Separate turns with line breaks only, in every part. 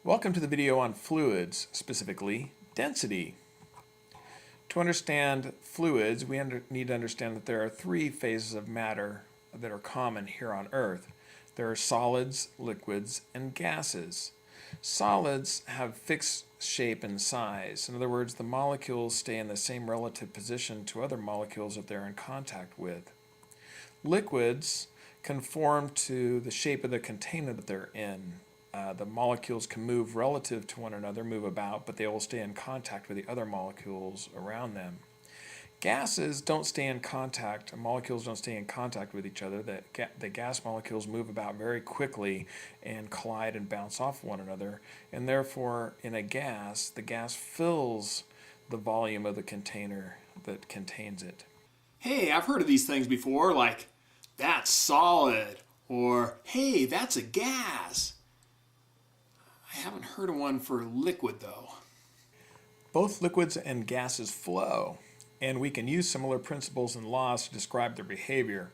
Welcome to the video on fluids, specifically density. To understand fluids, we need to understand that there are three phases of matter that are common here on Earth. There are solids, liquids, and gases. Solids have fixed shape and size. In other words, the molecules stay in the same relative position to other molecules that they're in contact with. Liquids conform to the shape of the container that they're in. The molecules can move relative to one another, move about, but they will stay in contact with the other molecules around them. Gases don't stay in contact, molecules don't stay in contact with each other. The gas molecules move about very quickly and collide and bounce off one another, and therefore in a gas, the gas fills the volume of the container that contains it.
Hey, I've heard of these things before, like, that's solid, or, hey, that's a gas. I haven't heard of one for liquid, though.
Both liquids and gases flow, and we can use similar principles and laws to describe their behavior.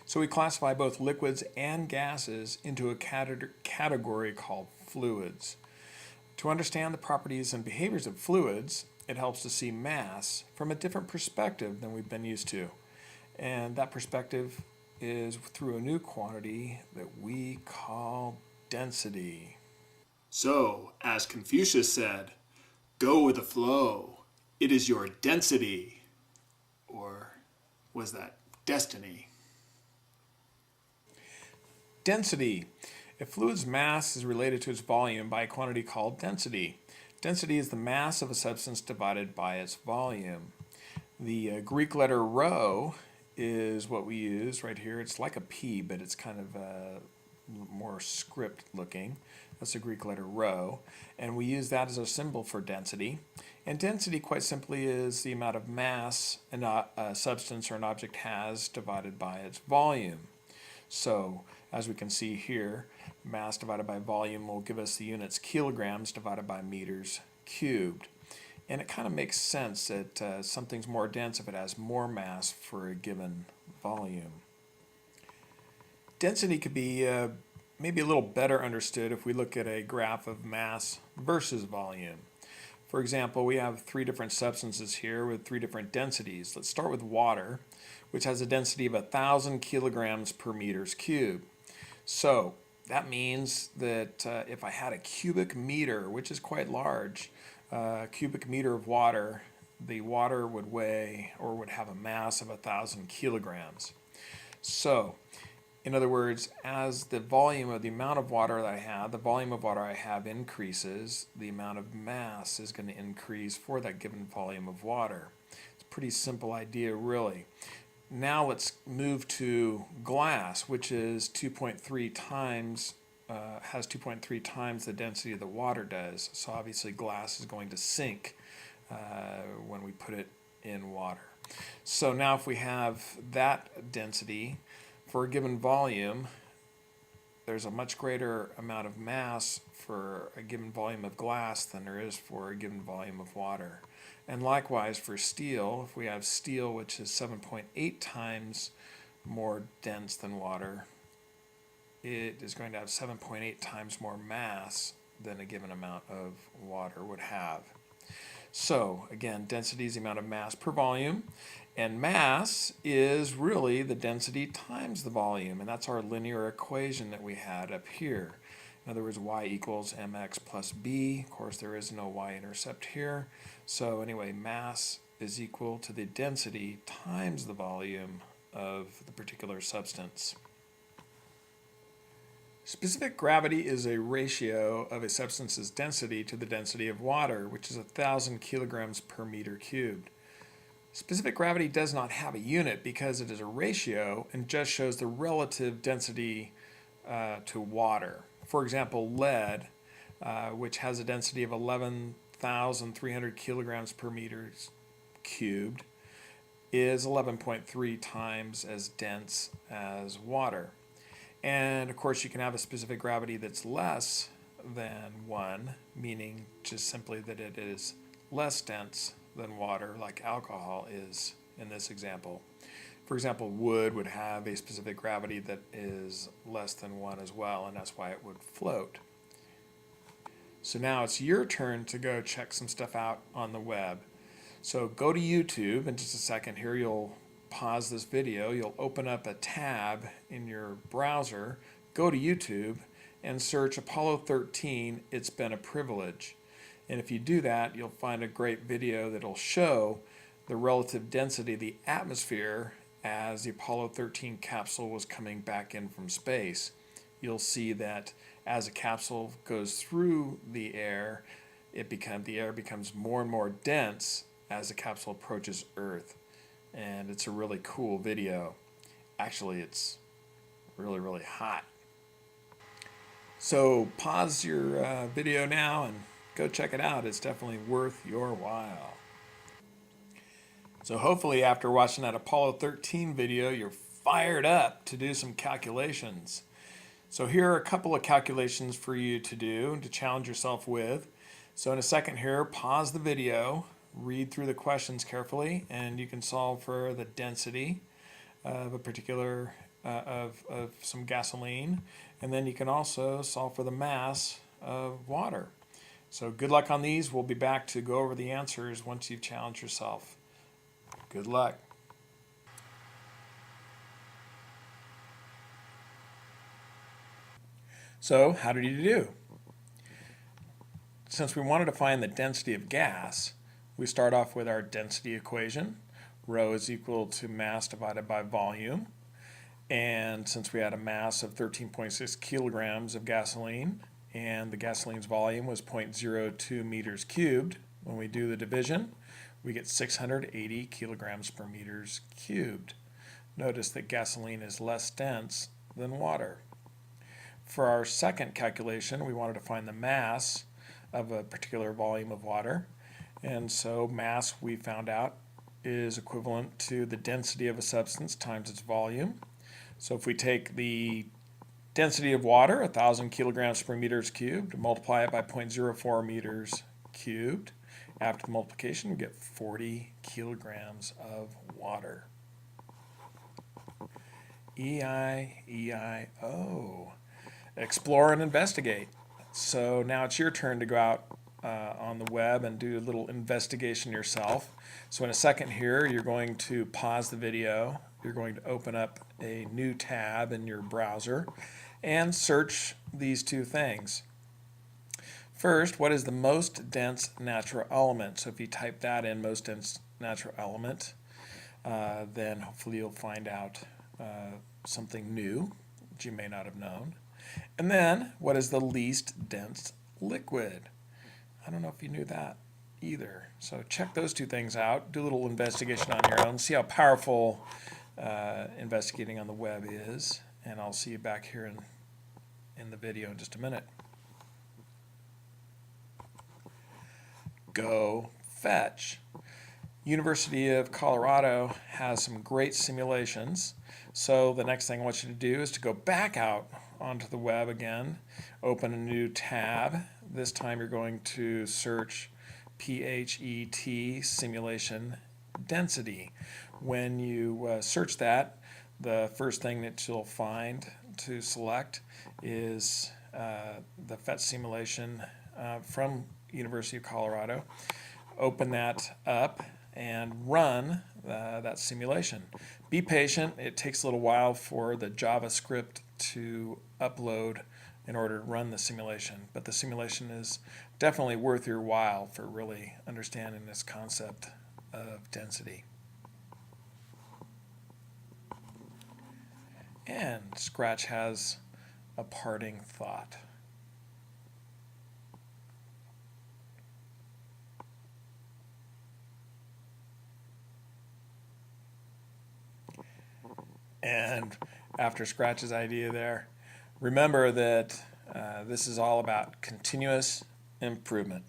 So we classify both liquids and gases into a category called fluids. To understand the properties and behaviors of fluids, it helps to see mass from a different perspective than we've been used to. And that perspective is through a new quantity that we call density.
So, as Confucius said, go with the flow. It is your density. Or was that destiny?
Density. A fluid's mass is related to its volume by a quantity called density. Density is the mass of a substance divided by its volume. The Greek letter rho is what we use right here. It's like a P, but it's kind of more script looking. That's the Greek letter rho, and we use that as a symbol for density. And density, quite simply, is the amount of mass a substance or an object has divided by its volume. So, as we can see here, mass divided by volume will give us the units kilograms divided by meters cubed. And it kind of makes sense that something's more dense if it has more mass for a given volume. Density could be maybe a little better understood if we look at a graph of mass versus volume. For example, we have three different substances here with three different densities. Let's start with water, which has a density of 1,000 kilograms per meters cubed. So that means that if I had a cubic meter, which is quite large, a cubic meter of water, the water would weigh or would have a mass of 1,000 kilograms. So, in other words, as the volume of the amount of water that I have, the volume of water I have increases, the amount of mass is going to increase for that given volume of water. It's a pretty simple idea, really. Now let's move to glass, which is 2.3 times, has 2.3 times the density that water does. So obviously glass is going to sink when we put it in water. So now if we have that density, for a given volume, there's a much greater amount of mass for a given volume of glass than there is for a given volume of water. And likewise for steel, if we have steel which is 7.8 times more dense than water, it is going to have 7.8 times more mass than a given amount of water would have. So again, density is the amount of mass per volume, and mass is really the density times the volume, and that's our linear equation that we had up here. In other words, y equals mx plus b. Of course, there is no y-intercept here. So anyway, mass is equal to the density times the volume of the particular substance. Specific gravity is a ratio of a substance's density to the density of water, which is 1,000 kilograms per meter cubed. Specific gravity does not have a unit because it is a ratio and just shows the relative density to water. For example, lead, which has a density of 11,300 kilograms per meter cubed, is 11.3 times as dense as water. And of course you can have a specific gravity that's less than 1, meaning just simply that it is less dense than water, like alcohol is in this example. For example, wood would have a specific gravity that is less than 1 as well, and that's why it would float. So now it's your turn to go check some stuff out on the web. So go to YouTube. In just a second here, you'll pause this video. You'll open up a tab in your browser, go to YouTube, and search Apollo 13, It's Been a Privilege. And if you do that, you'll find a great video that'll show the relative density of the atmosphere as the Apollo 13 capsule was coming back in from space. You'll see that as a capsule goes through the air, the air becomes more and more dense as the capsule approaches Earth. And it's a really cool video. Actually, it's really, really hot. So pause your video now and go check it out. It's definitely worth your while. So hopefully after watching that Apollo 13 video, you're fired up to do some calculations. So here are a couple of calculations for you to do and to challenge yourself with. So in a second here, pause the video, read through the questions carefully, and you can solve for the density of a particular, of some gasoline. And then you can also solve for the mass of water. So good luck on these. We'll be back to go over the answers once you've challenged yourself. Good luck. So how did you do? Since we wanted to find the density of gas, we start off with our density equation. Rho is equal to mass divided by volume. And since we had a mass of 13.6 kilograms of gasoline, and the gasoline's volume was 0.02 meters cubed, when we do the division, we get 680 kilograms per meters cubed. Notice that gasoline is less dense than water. For our second calculation, we wanted to find the mass of a particular volume of water. And so mass, we found out, is equivalent to the density of a substance times its volume. So if we take the density of water, 1,000 kilograms per meters cubed, multiply it by 0.04 meters cubed, after the multiplication, we get 40 kilograms of water. E-I-E-I-O. Explore and investigate. So now it's your turn to go out on the web and do a little investigation yourself. So in a second here, you're going to pause the video. You're going to open up a new tab in your browser and search these two things. First, what is the most dense natural element? So if you type that in, most dense natural element, then hopefully you'll find out something new that you may not have known. And then, what is the least dense liquid? I don't know if you knew that either. So check those two things out. Do a little investigation on your own. See how powerful investigating on the web is. And I'll see you back here in the video in just a minute. Go phET-ch. University of Colorado has some great simulations. So the next thing I want you to do is to go back out onto the web again, open a new tab. This time you're going to search phET simulation density. When you search that, the first thing that you'll find to select is the phET simulation from University of Colorado. Open that up and run that simulation. Be patient. It takes a little while for the JavaScript to upload in order to run the simulation, but the simulation is definitely worth your while for really understanding this concept of density. And Scratch has a parting thought. And after Scratch's idea there, remember that this is all about continuous improvement.